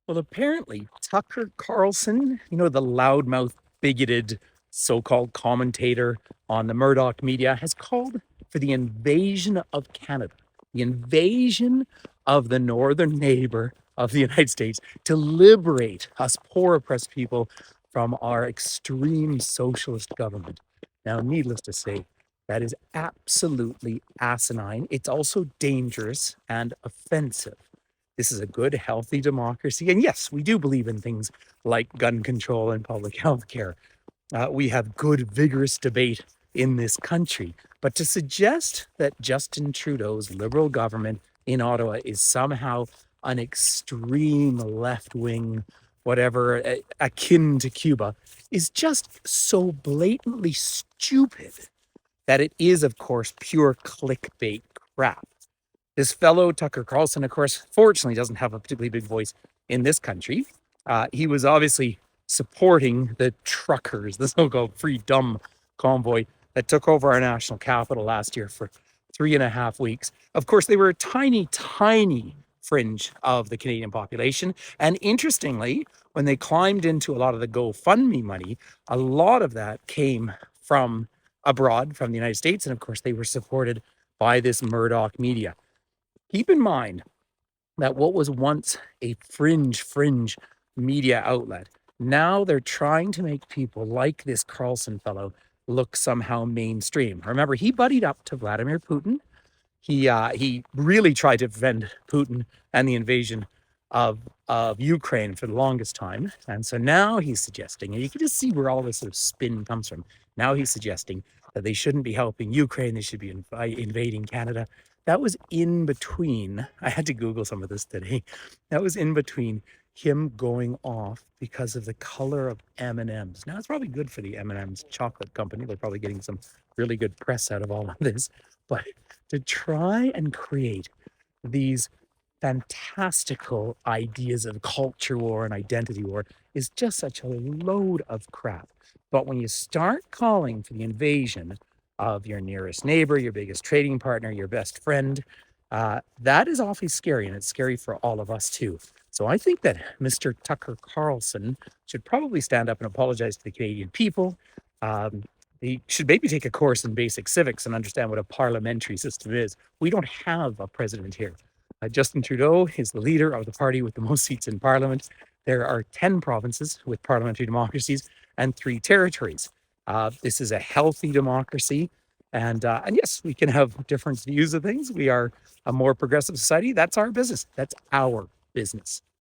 Well, apparently, Tucker Carlson, the loudmouth, bigoted so called commentator on the Murdoch media, has called for the invasion of Canada, the invasion of the northern neighbor of the United States to liberate us poor, oppressed people from our extreme socialist government. Now, needless to say, that is absolutely asinine. It's also dangerous and offensive. This is a good, healthy democracy. And yes, we do believe in things like gun control and public health care. We have good, vigorous debate in this country. But to suggest that Justin Trudeau's Liberal government in Ottawa is somehow an extreme left wing, whatever, akin to Cuba, is just so blatantly stupid that it is, of course, pure clickbait crap. This fellow, Tucker Carlson, of course, fortunately doesn't have a particularly big voice in this country. He was obviously supporting the truckers, the so-called free dumb convoy that took over our national capital last year for 3.5 weeks. Of course, they were a tiny, tiny fringe of the Canadian population. And interestingly, when they climbed into a lot of the GoFundMe money, a lot of that came from abroad, from the United States. And of course, they were supported by this Murdoch media. Keep in mind that what was once a fringe media outlet, now they're trying to make people like this Carlson fellow look somehow mainstream. Remember, he buddied up to Vladimir Putin. He really tried to defend Putin and the invasion of Ukraine for the longest time. And so now he's suggesting, and you can just see where all this sort of spin comes from. Now he's suggesting that they shouldn't be helping Ukraine, they should be invading Canada. That was in between. I had to Google some of this today. That was in between him going off because of the color of M&Ms. Now, it's probably good for the M&Ms chocolate company. They're probably getting some really good press out of all of this. But to try and create these fantastical ideas of culture war and identity war is just such a load of crap. But when you start calling for the invasion of your nearest neighbor, your biggest trading partner, your best friend, that is awfully scary, and it's scary for all of us too. So I think that Mr. Tucker Carlson should probably stand up and apologize to the Canadian people. Um, he should maybe take a course in basic civics and understand what a parliamentary system is. We don't have a president here. Justin Trudeau is the leader of the party with the most seats in Parliament. There are 10 provinces with parliamentary democracies and 3 territories. This is a healthy democracy. And yes, we can have different views of things. We are a more progressive society. That's our business. That's our business.